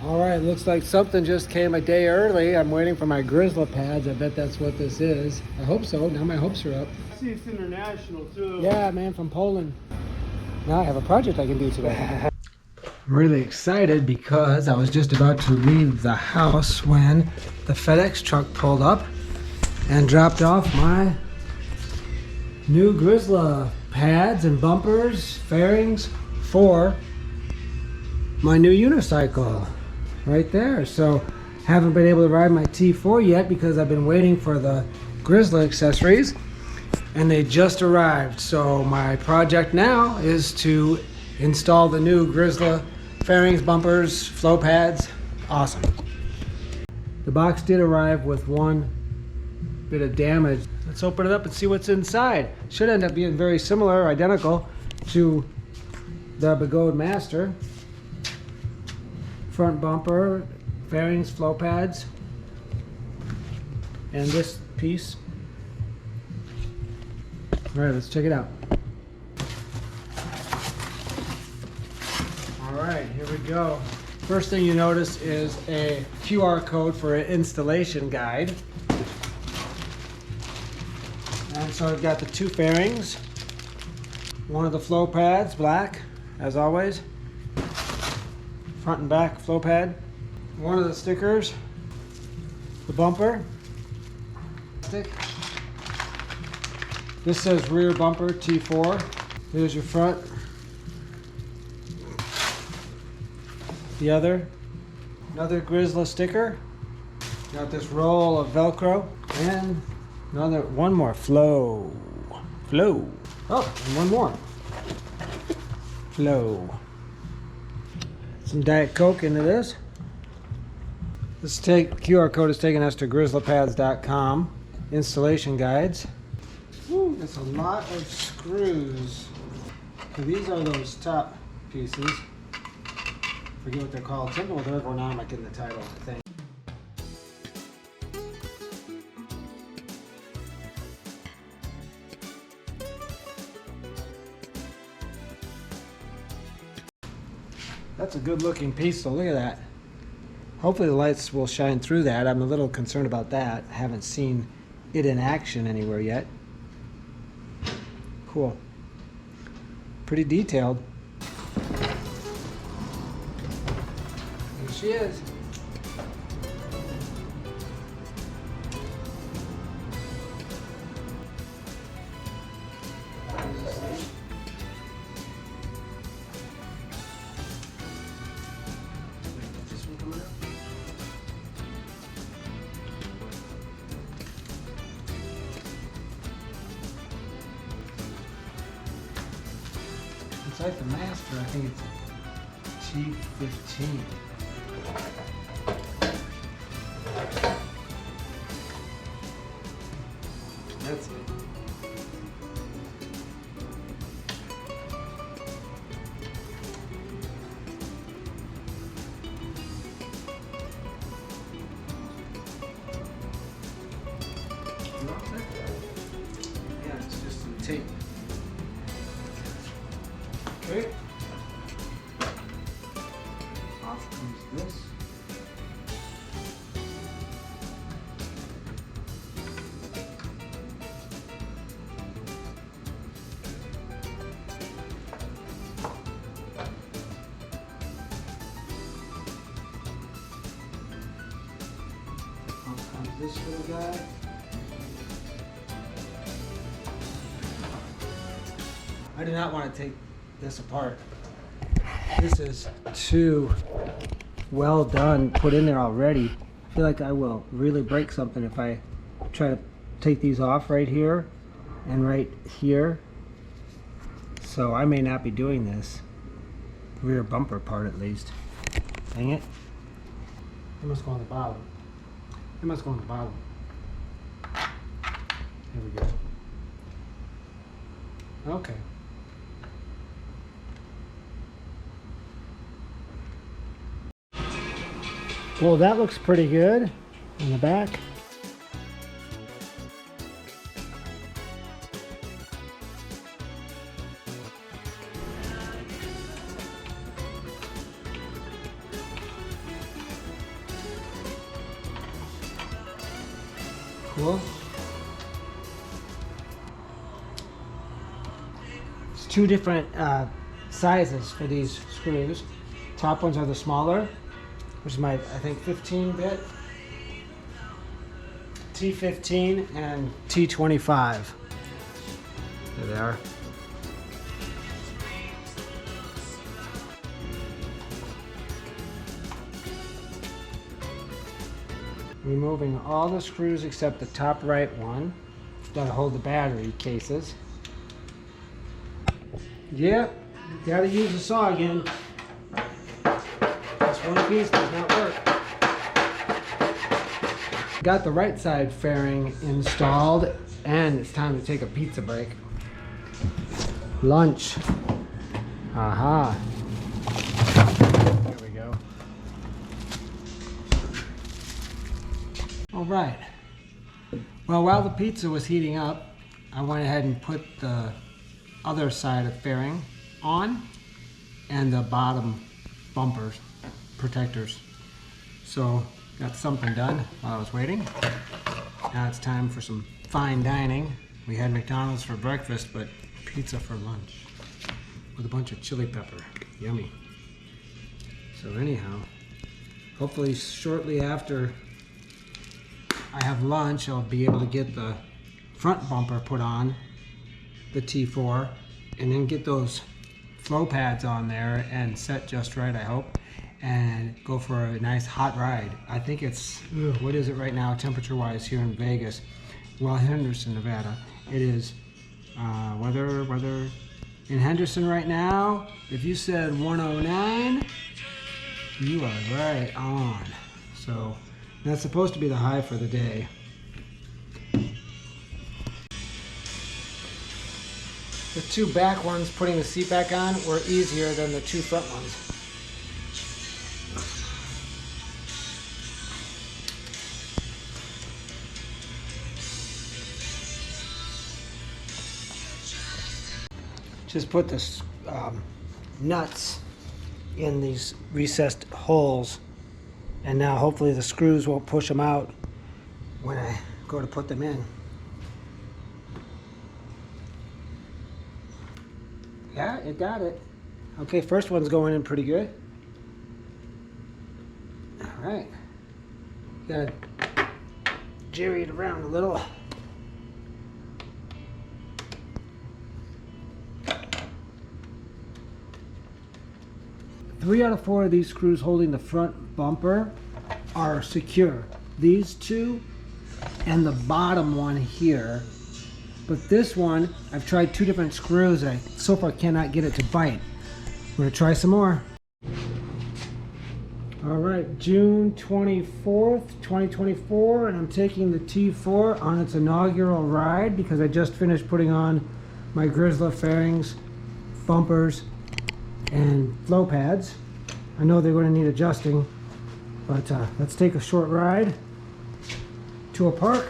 All right, looks like something just came a day early. I'm waiting for my Grizzla pads. I bet that's what this is. I hope so. Now my hopes are up. I see it's international too. Yeah, man, from Poland. Now I have a project I can do today. I'm really excited because I was just about to leave the house when the FedEx truck pulled up and dropped off my new Grizzla pads and bumpers, fairings for my new unicycle. Right there. So haven't been able to ride my T4 yet because I've been waiting for the Grizzla accessories and they just arrived. So my project now is to install the new Grizzla fairings, bumpers, flow pads. Awesome. The box did arrive with one bit of damage. Let's open it up and see what's inside. Should end up being very similar, identical to the Begode Master. Front bumper, fairings, flow pads, and this piece. All right, let's check it out. All right, here we go. First thing you notice is a QR code for an installation guide. And so I've got the two fairings, one of the flow pads, black, as always. Front and back flow pad, one of the stickers, the bumper stick. This says rear bumper T4. Here's your front. The other, another Grizzla sticker. Got this roll of Velcro and one more flow. Oh, and one more flow. Some Diet Coke into this. This QR code is taking us to grizzlapads.com. Installation guides. Woo, that's a lot of screws. So these are those top pieces. Forget what they're called. Something with ergonomic in the title, I think. That's a good looking piece, so look at that. Hopefully the lights will shine through that. I'm a little concerned about that. I haven't seen it in action anywhere yet. Cool. Pretty detailed. There she is. It's like the Master, I think it's T15. That's it. Yeah, it's just some tape. Okay. Off comes this. Off comes this little guy. I do not want to take this apart. This is too well done, put in there already. I feel like I will really break something if I try to take these off right here and right here. So I may not be doing this rear bumper part at least. Dang it. It must go on the bottom. It must go on the bottom. Here we go. Okay. Well, that looks pretty good in the back. Cool. It's two different sizes for these screws. Top ones are the smaller, which is my, I think, 15-bit, T15 and T25. There they are. Removing all the screws except the top right one that hold the battery cases. Yep, gotta use the saw again. This one piece does not work. Got the right side fairing installed, and it's time to take a pizza break. Lunch. Aha. There we go. All right. Well, while the pizza was heating up, I went ahead and put the other side of fairing on and the bottom bumpers, protectors. So got something done while I was waiting. Now it's time for some fine dining. We had McDonald's for breakfast, but pizza for lunch with a bunch of chili pepper. Yummy. So anyhow, hopefully shortly after I have lunch, I'll be able to get the front bumper put on, the T4, and then get those flow pads on there and set just right, I hope, and go for a nice hot ride. I think it's, what is it right now temperature wise here in Vegas? Well, Henderson, Nevada. It is weather in Henderson right now. If you said 109, you are right on. So that's supposed to be the high for the day. The two back ones, putting the seat back on, were easier than the two front ones. Just put the nuts in these recessed holes, and now hopefully the screws won't push them out when I go to put them in. Yeah, it got it. Okay, first one's going in pretty good. All right. Gotta jerry it around a little. Three out of four of these screws holding the front bumper are secure. These two and the bottom one here. But this one, I've tried two different screws. I so far cannot get it to bite. I'm gonna try some more. All right, June 24th, 2024, and I'm taking the T4 on its inaugural ride because I just finished putting on my Grizzla fairings, bumpers, and flow pads. I know they're going to need adjusting, but let's take a short ride to a park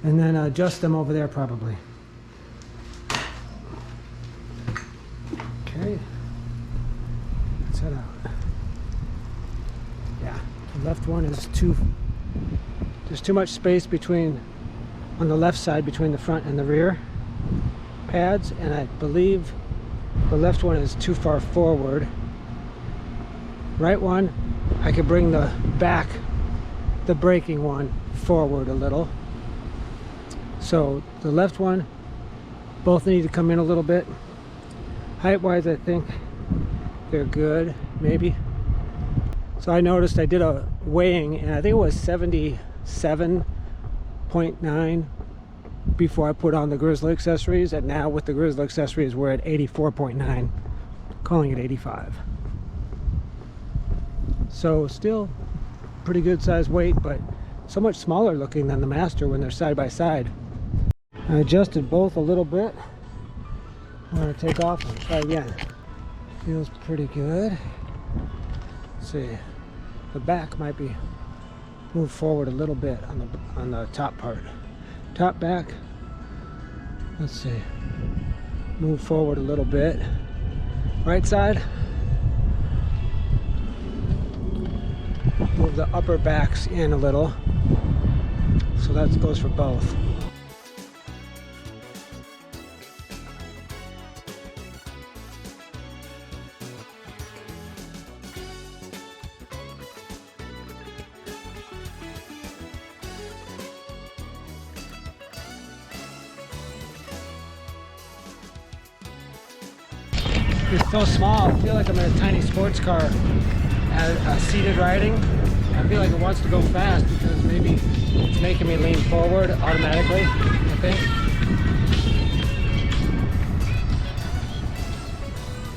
and then adjust them over there probably. Okay, let's head out. Yeah, the left one is there's too much space between, on the left side, between the front and the rear pads, and I believe the left one is too far forward. Right one, I could bring the back, the braking one, forward a little. So the left one, both need to come in a little bit. Height-wise, I think they're good, maybe. So I noticed I did a weighing, and I think it was 77.9 before I put on the Grizzla accessories, and now with the Grizzla accessories we're at 84.9, calling it 85. So still pretty good size weight, but so much smaller looking than the Master when they're side by side. I adjusted both a little bit. I'm going to take off and try again. Feels pretty good. Let's see, the back might be moved forward a little bit on the top part. Top back, let's see, move forward a little bit. Right side, move the upper backs in a little. So that goes for both. It's so small, I feel like I'm in a tiny sports car at seated riding. I feel like it wants to go fast because maybe it's making me lean forward automatically, I think.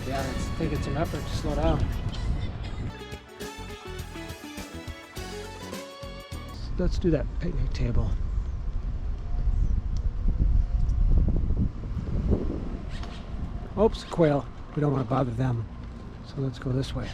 Yeah, it's taking some effort to slow down. Let's do that picnic table. Oops, quail. We don't want to bother them. So let's go this way.